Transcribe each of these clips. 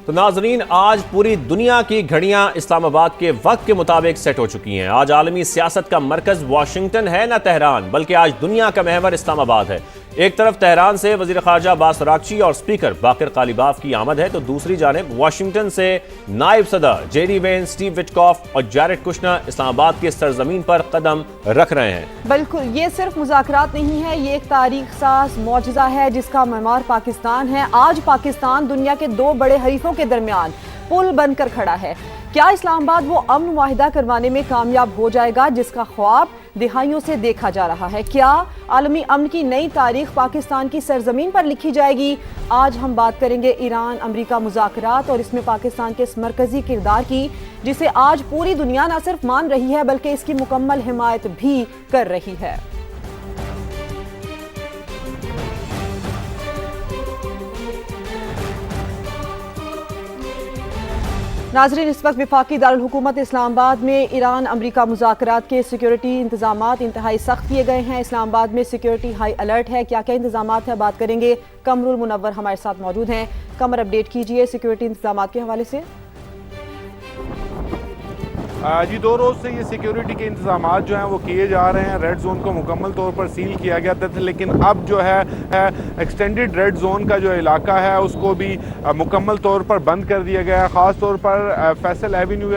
تو ناظرین، آج پوری دنیا کی گھڑیاں اسلام آباد کے وقت کے مطابق سیٹ ہو چکی ہیں۔ آج عالمی سیاست کا مرکز واشنگٹن ہے نہ تہران، بلکہ آج دنیا کا محور اسلام آباد ہے۔ ایک طرف تہران سے وزیر خارجہ عباس راغچی اور سپیکر باقر قالیباف کی آمد ہے، تو دوسری جانب واشنگٹن سے نائب صدر جے ڈی وینس، اسٹیو وٹکاف اور جیرڈ کشنر اسلام آباد کی سرزمین پر قدم رکھ رہے ہیں۔ بالکل، یہ صرف مذاکرات نہیں ہے، یہ ایک تاریخ ساز معجزہ ہے جس کا معمار پاکستان ہے۔ آج پاکستان دنیا کے دو بڑے حریفوں کے درمیان پل بن کر کھڑا ہے۔ کیا اسلام آباد وہ امن معاہدہ کروانے میں کامیاب ہو جائے گا جس کا خواب دہائیوں سے دیکھا جا رہا ہے؟ کیا عالمی امن کی نئی تاریخ پاکستان کی سرزمین پر لکھی جائے گی؟ آج ہم بات کریں گے ایران امریکہ مذاکرات اور اس میں پاکستان کے اس مرکزی کردار کی، جسے آج پوری دنیا نہ صرف مان رہی ہے بلکہ اس کی مکمل حمایت بھی کر رہی ہے۔ ناظرین، اس وقت وفاقی دارالحکومت اسلام آباد میں ایران امریکہ مذاکرات کے سیکیورٹی انتظامات انتہائی سخت کیے گئے ہیں۔ اسلام آباد میں سیکیورٹی ہائی الرٹ ہے۔ کیا کیا انتظامات ہیں، بات کریں گے۔ قمر المنور ہمارے ساتھ موجود ہیں۔ قمر، اپڈیٹ کیجئے سیکیورٹی انتظامات کے حوالے سے۔ جی، 2 روز سے یہ سیکیورٹی کے انتظامات جو ہیں وہ کیے جا رہے ہیں۔ ریڈ زون کو مکمل طور پر سیل کیا گیا تھا، لیکن اب جو ہے ایکسٹینڈڈ ریڈ زون کا جو علاقہ ہے اس کو بھی مکمل طور پر بند کر دیا گیا ہے۔ خاص طور پر فیصل ایونیو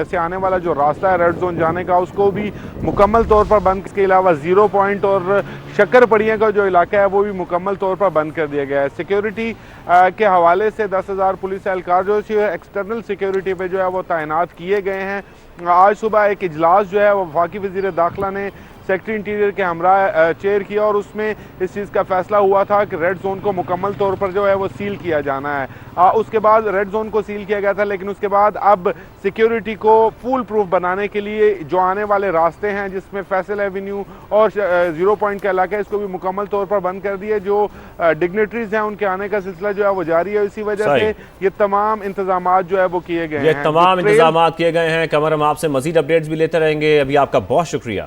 سے آنے والا جو راستہ ہے ریڈ زون جانے کا، اس کو بھی مکمل طور پر بند۔ اس کے علاوہ 0 پوائنٹ اور شکر پڑیاں کا جو علاقہ ہے وہ بھی مکمل طور پر بند کر دیا گیا ہے۔ سیکیورٹی کے حوالے سے 10,000 پولیس اہلکار جو ایکسٹرنل سیکیورٹی پہ جو ہے وہ تعینات کیے گئے ہیں۔ آج صبح ایک اجلاس جو ہے وہ وفاقی وزیر داخلہ نے سیکٹری انٹیریئر کے ہمراہ چیئر کیا، اور اس میں اس چیز کا فیصلہ ہوا تھا کہ ریڈ زون کو مکمل طور پر جو ہے وہ سیل کیا جانا ہے۔ اس کے بعد ریڈ زون کو سیل کیا گیا تھا، لیکن اس کے بعد اب سیکیورٹی کو فول پروف بنانے کے لیے جو آنے والے راستے ہیں جس میں فیصل ایونیو اور 0 پوائنٹ کا علاقہ ہے، اس کو بھی مکمل طور پر بند کر دیا۔ جو ڈگنیٹریز ہیں ان کے آنے کا سلسلہ جو ہے وہ جاری ہے، اسی وجہ سے یہ تمام انتظامات جو ہے وہ کیے گئے ہیں۔ یہ تمام انتظامات کیے گئے ہیں۔ قمر، ہم آپ سے مزید اپڈیٹس بھی لیتے رہیں گے۔ ابھی آپ کا بہت شکریہ۔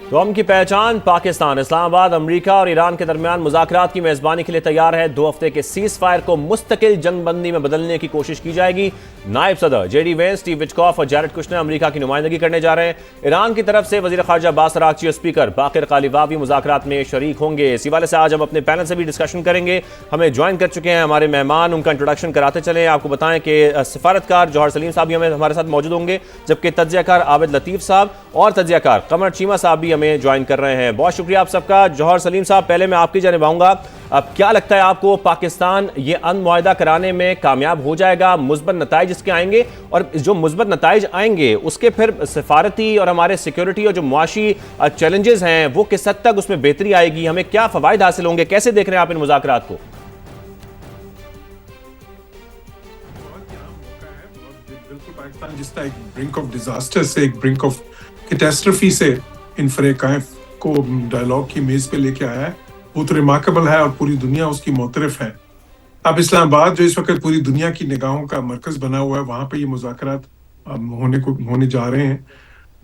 تو ہم کی پہچان پاکستان اسلام آباد امریکہ اور ایران کے درمیان مذاکرات کی میزبانی کے لیے تیار ہے۔ 2 ہفتے کے سیز فائر کو مستقل جنگ بندی میں بدلنے کی کوشش کی جائے گی۔ نائب صدر جے ڈی وینس، اسٹیو وٹکاف اور جیرڈ کشنر امریکہ کی نمائندگی کرنے جا رہے ہیں۔ ایران کی طرف سے وزیر خارجہ عباس راغچی اور سپیکر باقر قالیباف بھی مذاکرات میں شریک ہوں گے۔ اس حوالے سے آج ہم اپنے پینل سے بھی ڈسکشن کریں گے۔ ہمیں جوائن کر چکے ہیں ہمارے مہمان، ان کا انٹروڈکشن کراتے چلیں۔ آپ کو بتائیں کہ سفارتکار جوہر سلیم صاحب بھی ہمارے ساتھ موجود ہوں گے، جبکہ تجزیہ کار عابد لطیف صاحب اور تجزیہ کار قمر چیمہ صاحب بھی ہمیں جوائن کر رہے ہیں۔ بہت شکریہ آپ سب کا۔ جوہر سلیم صاحب، پہلے میں آپ کی جانب آؤں گا۔ اب کیا لگتا ہے آپ کو، پاکستان یہ امن معاہدہ کرانے میں کامیاب ہو جائے گا؟ مثبت نتائج اس کے آئیں گے، اور جو مثبت نتائج آئیں گے اس کے پھر سفارتی اور ہمارے سیکیورٹی اور جو معاشی چیلنجز ہیں وہ کس حد تک اس میں بہتری آئے گی؟ ہمیں کیا فوائد حاصل ہوں گے؟ کیسے دیکھ رہے ہیں آپ ان مذاکرات کو؟ بالکل، پاکستان جس طرح ایک برنک آف ڈیزاسٹر سے، ایک برنک آف کیٹاسٹرفی سے ان فریقین کو ڈائیلاگ کی میز پہ لے کے آیا ہے، وہ تو ریمارکیبل ہے اور پوری دنیا اس کی معترف ہے۔ اب اسلام آباد جو اس وقت پوری دنیا کی نگاہوں کا مرکز بنا ہوا ہے، وہاں پہ یہ مذاکرات ہونے جا رہے ہیں۔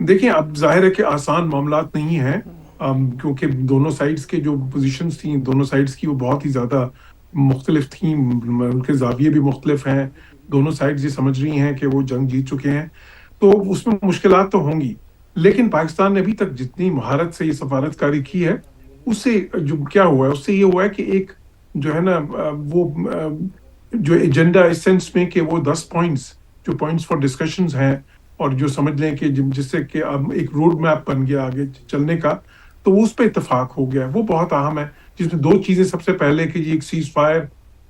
دیکھیں، اب ظاہر ہے کہ آسان معاملات نہیں ہیں، کیونکہ دونوں سائڈز کے جو پوزیشنز تھیں، دونوں سائڈز کی وہ بہت ہی زیادہ مختلف تھیں، ان کے زاویے بھی مختلف ہیں۔ دونوں سائڈز یہ سمجھ رہی ہیں کہ وہ جنگ جیت چکے ہیں، تو اس میں مشکلات تو ہوں گی، لیکن پاکستان نے ابھی تک جتنی مہارت سے یہ سفارتکاری کی ہے، اس سے جو کیا ہوا ہے، اس سے یہ ہوا ہے کہ ایک جو ہے نا وہ جو ایجنڈا اس سینس میں کہ وہ 10 پوائنٹس جو پوائنٹس فار ڈسکشنز ہیں، اور جو سمجھ لیں کہ جس سے کہ اب ایک روڈ میپ بن گیا آگے چلنے کا، تو اس پہ اتفاق ہو گیا ہے۔ وہ بہت اہم ہے، جس میں 2 چیزیں، سب سے پہلے کہ یہ ایک سیز فائر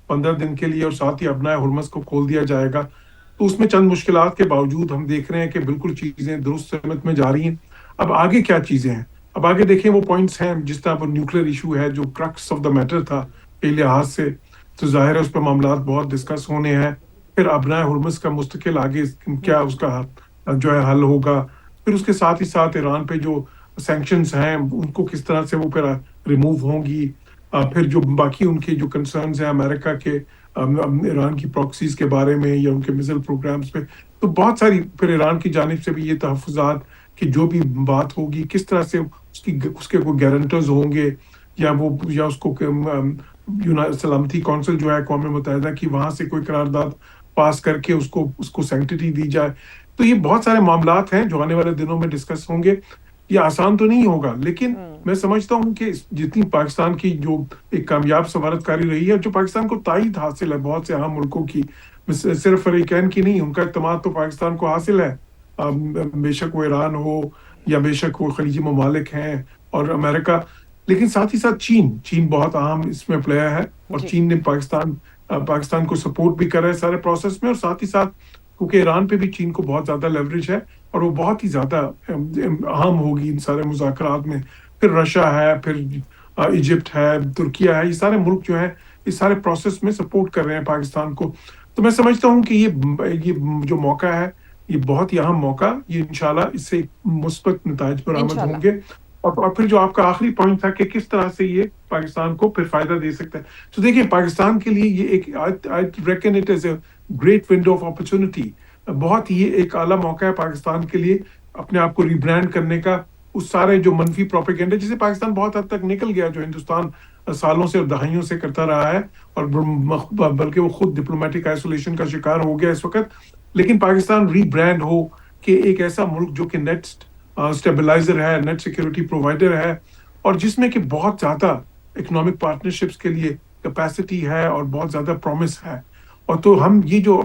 15 دن کے لیے، اور ساتھ ہی ابنائے ہرمز کو کھول دیا جائے گا۔ تو اس میں چند مشکلات کے باوجود ہم دیکھ رہے ہیں کہ بالکل چیزیں درست سمت میں جا رہی ہیں۔ اب آگے کیا چیزیں ہیں؟ اب آگے دیکھیں وہ پوائنٹس ہیں، جس طرح وہ نیوکلیر ایشو ہے جو کرکس آف دا میٹر تھا کئی لحاظ سے، تو ظاہر ہے اس پہ معاملات بہت ڈسکس ہونے ہیں۔ پھر ابنائے ہرمز کا مستقل آگے کیا اس کا جو ہے حل ہوگا، پھر اس کے ساتھ ہی ساتھ ایران پہ جو سینکشنز ہیں ان کو کس طرح سے وہ پھر ریموو ہوں گی، پھر جو باقی ان کے جو کنسرنز ہیں امریکہ کے ایران کی پراکسیز کے بارے میں یا ان کے میزائل پروگرامز پہ، تو بہت ساری پھر ایران کی جانب سے بھی یہ تحفظات کہ جو بھی بات ہوگی کس طرح سے اس کے کوئی گارنٹرز ہوں گے، یا اس کو سلامتی کونسل جو ہے اقوام متحدہ کی، وہاں سے کوئی قرارداد پاس کر کے اس کو سینکٹیٹی دی جائے. تو یہ بہت سارے معاملات ہیں جو آنے والے دنوں میں ڈسکس ہوں گے. یہ آسان تو نہیں ہوگا، لیکن میں سمجھتا ہوں کہ جتنی پاکستان کی جو ایک کامیاب سفارتکاری رہی ہے، جو پاکستان کو تائید حاصل ہے بہت سے اہم ملکوں کی، صرف فریقین کی نہیں، ان کا اعتماد تو پاکستان کو حاصل ہے. بے شک وہ ایران ہو یا بے شک وہ خلیجی ممالک ہیں اور امریکہ، لیکن ساتھ ہی ساتھ چین بہت اہم اس میں پلیئر ہے. اور چین نے پاکستان کو سپورٹ بھی کر رہا ہے سارے پروسیس میں. اور ساتھ ہی ساتھ کیونکہ ایران پہ بھی چین کو بہت زیادہ لیوریج ہے اور وہ بہت ہی زیادہ اہم ہوگی ان سارے مذاکرات میں. پھر رشیا ہے، پھر ایجپٹ ہے، ترکیہ ہے، یہ سارے ملک جو ہیں اس سارے پروسیس میں سپورٹ کر رہے ہیں پاکستان کو. تو میں سمجھتا ہوں کہ یہ جو موقع ہے یہ بہت ہی اہم موقع، یہ انشاءاللہ اس سے مثبت نتائج برآمد ہوں گے. اور پھر جو آپ کا آخری پوائنٹ تھا کہ کس طرح سے یہ پاکستان کو پھر فائدہ دے سکتا ہے، تو دیکھیں پاکستان کے لیے یہ ایک I reckon it as a great window of opportunity. بہت ہی ایک اعلیٰ موقع ہے پاکستان کے لیے اپنے آپ کو ری برانڈ کرنے کا. اس سارے جو منفی پروپیگنڈا جسے پاکستان بہت حد تک نکل گیا، جو ہندوستان سالوں سے اور دہائیوں سے کرتا رہا ہے، اور بلکہ وہ خود ڈپلومیٹک آئسولیشن کا شکار ہو گیا اس وقت. لیکن پاکستان ری برانڈ ہو کہ ایک ایسا ملک جو کہ نیٹ اسٹیبلائزر ہے، نیٹ سیکیورٹی پرووائڈر ہے، اور جس میں کہ بہت زیادہ اکنامک پارٹنرشپس کے لیے کیپیسٹی ہے اور بہت زیادہ پرومس ہے. اور تو ہم یہ جو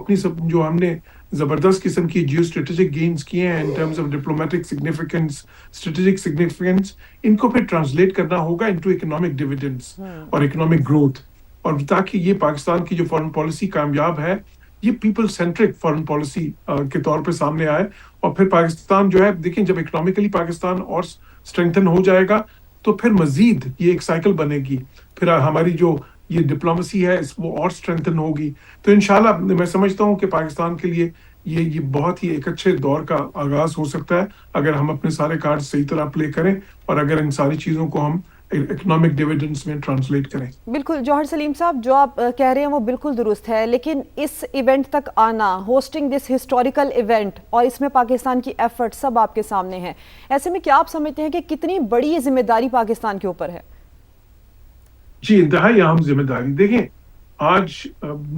ہم نے زبردست قسم کی جیو اسٹریٹجک گینز کیے ہیں in terms of diplomatic significance, strategic significance, ان کو پھر ٹرانسلیٹ کرنا ہوگا انٹو اکنامک ڈیویڈنڈس اور اکنامک گروتھ. اور تاکہ یہ پاکستان کی جو فارن پالیسی کامیاب ہے، یہ پیپل سینٹرک فارن پالیسی کے طور پہ سامنے آئے. اور پھر پاکستان جو ہے، دیکھیں جب اکنامکلی پاکستان اور اسٹرینتھن ہو جائے گا تو پھر مزید یہ ایک سائیکل بنے گی. پھر ہماری جو یہ ڈپلومیسی ہے وہ اور اسٹرینتھن ہوگی. تو انشاءاللہ میں سمجھتا ہوں کہ پاکستان کے لیے یہ بہت ہی ایک اچھے دور کا آغاز ہو سکتا ہے اگر ہم اپنے سارے کارڈ صحیح طرح پلے کریں اور اگر ان ساری چیزوں کو ہم اکنامک ڈیویڈنڈز میں ٹرانسلیٹ کریں. بالکل جوہر سلیم صاحب، جو آپ کہہ رہے ہیں وہ بالکل درست ہے، لیکن اس ایونٹ تک آنا، ہوسٹنگ دس ہسٹوریکل ایونٹ، اور اس میں پاکستان کی ایفرٹ سب آپ کے سامنے ہیں. ایسے میں کیا آپ سمجھتے ہیں کہ کتنی بڑی ذمہ داری پاکستان کے اوپر ہے؟ جی انتہائی اہم ذمہ داری. دیکھیں آج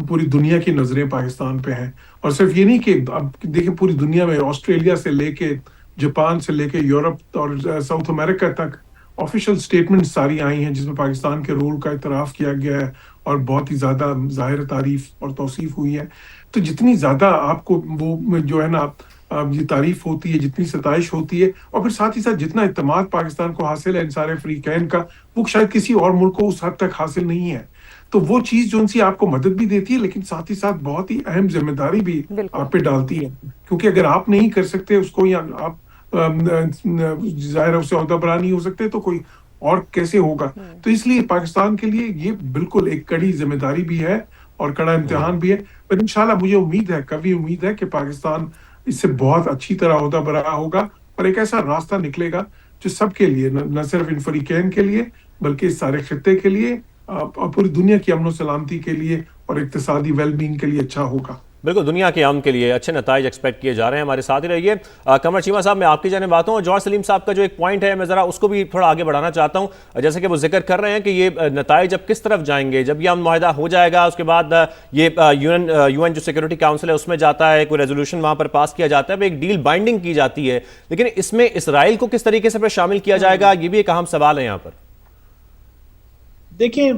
پوری دنیا کی نظریں پاکستان پہ ہیں، اور صرف یہ نہیں کہ اب دیکھیں پوری دنیا میں آسٹریلیا سے لے کے جاپان سے لے کے یورپ اور ساؤتھ امریکہ تک آفیشیل سٹیٹمنٹ ساری آئی ہیں جس میں پاکستان کے رول کا اعتراف کیا گیا ہے اور بہت ہی زیادہ ظاہر تعریف اور توصیف ہوئی ہے. تو جتنی زیادہ آپ کو وہ جو ہے نا یہ تعریف ہوتی ہے، جتنی ستائش ہوتی ہے، اور پھر ساتھ ہی ساتھ جتنا اعتماد پاکستان کو حاصل ہے ان سارے فریقین کا، وہ شاید کسی اور ملک کو اس حد تک حاصل نہیں ہے. تو وہ چیز جو ان سے آپ کو مدد بھی دیتی ہے، لیکن ساتھ ہی ساتھ بہت ہی اہم ذمہ داری بھی آپ پہ ڈالتی ہے. کیونکہ اگر آپ نہیں کر سکتے اس کو، یا آپ ظاہر اس سے عہدہ برا نہیں ہو سکتے، تو کوئی اور کیسے ہوگا. تو اس لیے پاکستان کے لیے یہ بالکل ایک کڑی ذمہ داری بھی ہے اور کڑا امتحان بھی ہے. پر انشاءاللہ مجھے امید ہے، کبھی امید ہے کہ پاکستان اس سے بہت اچھی طرح عہدہ برا ہوگا اور ایک ایسا راستہ نکلے گا جو سب کے لیے، نہ صرف ان فریقین کے لیے بلکہ اس سارے خطے کے لیے اور پوری دنیا کی امن و سلامتی کے لیے اور اقتصادی ویل بینگ کے لیے اچھا ہوگا. بالکل دنیا کے امن کے لیے اچھے نتائج ایکسپیکٹ کیے جا رہے ہیں. ہمارے ساتھ ہی رہیے. قمر چیمہ صاحب، میں آپ کی جانب آتا ہوں. جوہر سلیم صاحب کا جو ایک پوائنٹ ہے میں ذرا اس کو بھی تھوڑا آگے بڑھانا چاہتا ہوں. جیسے کہ وہ ذکر کر رہے ہیں کہ یہ نتائج اب کس طرف جائیں گے جب یہ امن معاہدہ ہو جائے گا، اس کے بعد یہ یو این جو سیکورٹی کاؤنسل ہے اس میں جاتا ہے، کوئی ریزولوشن وہاں پر پاس کیا جاتا ہے، ایک ڈیل بائنڈنگ کی جاتی ہے، لیکن اس میں اسرائیل کو کس طریقے سے شامل کیا جائے گا، یہ بھی ایک اہم سوال ہے یہاں پر. دیکھیں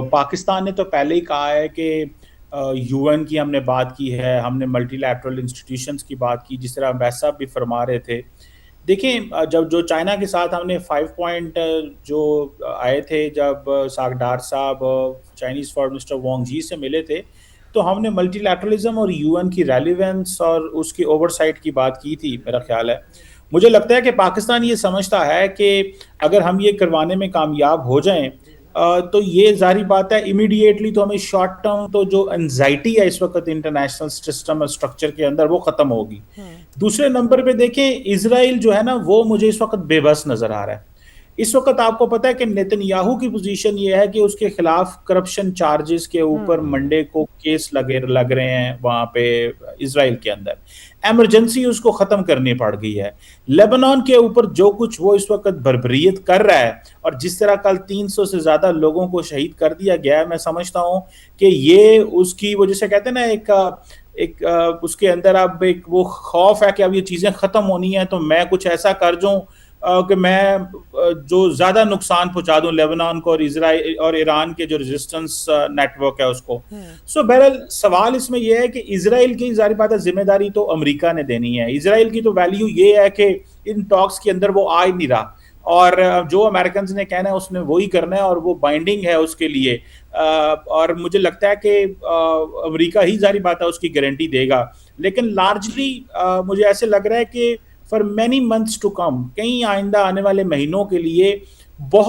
پاکستان نے تو پہلے ہی کہا ہے کہ یو این کی ہم نے بات کی ہے، ہم نے ملٹی لیٹرل انسٹیٹیوشنز کی بات کی، جس طرح امبیسڈر صاحب بھی فرما رہے تھے. دیکھیں جب جو چائنا کے ساتھ ہم نے 5 پوائنٹ جو آئے تھے، جب ساگڈار صاحب چائنیز فارن منسٹر وانگ جی سے ملے تھے، تو ہم نے ملٹی لیٹرلزم اور یو این کی ریلیونس اور اس کی اوور سائٹ کی بات کی تھی. میرا خیال ہے، مجھے لگتا ہے کہ پاکستان یہ سمجھتا ہے کہ اگر ہم یہ کروانے میں کامیاب ہو جائیں تو یہ ظاہری بات ہے امیڈیٹلی تو ہمیں شارٹ ٹرم تو جو انزائٹی ہے اس وقت انٹرنیشنل سسٹم اور اسٹرکچر کے اندر وہ ختم ہوگی. دوسرے نمبر پہ دیکھیں اسرائیل جو ہے نا وہ مجھے اس وقت بے بس نظر آ رہا ہے. اس وقت آپ کو پتا ہے کہ نیتنیاہو کی پوزیشن یہ ہے کہ اس کے خلاف کرپشن چارجز کے اوپر منڈے کو کیس لگ رہے ہیں وہاں پہ اسرائیل کے اندر. ایمرجنسی اس کو ختم کرنی پڑ گئی ہے. لیبنان کے اوپر جو کچھ وہ اس وقت بربریت کر رہا ہے اور جس طرح کل 300 سے زیادہ لوگوں کو شہید کر دیا گیا ہے, میں سمجھتا ہوں کہ یہ اس کی وہ جسے کہتے ہیں نا ایک اس کے اندر اب ایک وہ خوف ہے کہ اب یہ چیزیں ختم ہونی ہیں تو میں کچھ ایسا کر جاؤں کہ میں جو زیادہ نقصان پہنچا دوں لیبنان کو اور اسرائیل اور ایران کے جو ریزسٹنس نیٹ ورک ہے اس کو. سو بہرحال سوال اس میں یہ ہے کہ اسرائیل کی ظاہر بات ہے ذمہ داری تو امریکہ نے دینی ہے. اسرائیل کی تو ویلیو یہ ہے کہ ان ٹاکس کے اندر وہ آ ہی نہیں رہا اور جو امریکنز نے کہنا ہے اس نے وہی کرنا ہے اور وہ بائنڈنگ ہے اس کے لیے, اور مجھے لگتا ہے کہ امریکہ ہی ظاہر بات ہے اس کی گارنٹی دے گا. لیکن لارجلی مجھے ایسے لگ رہا ہے کہ for many months to come, کئی آئندہ آنے والے مہینوں کے لیے بہت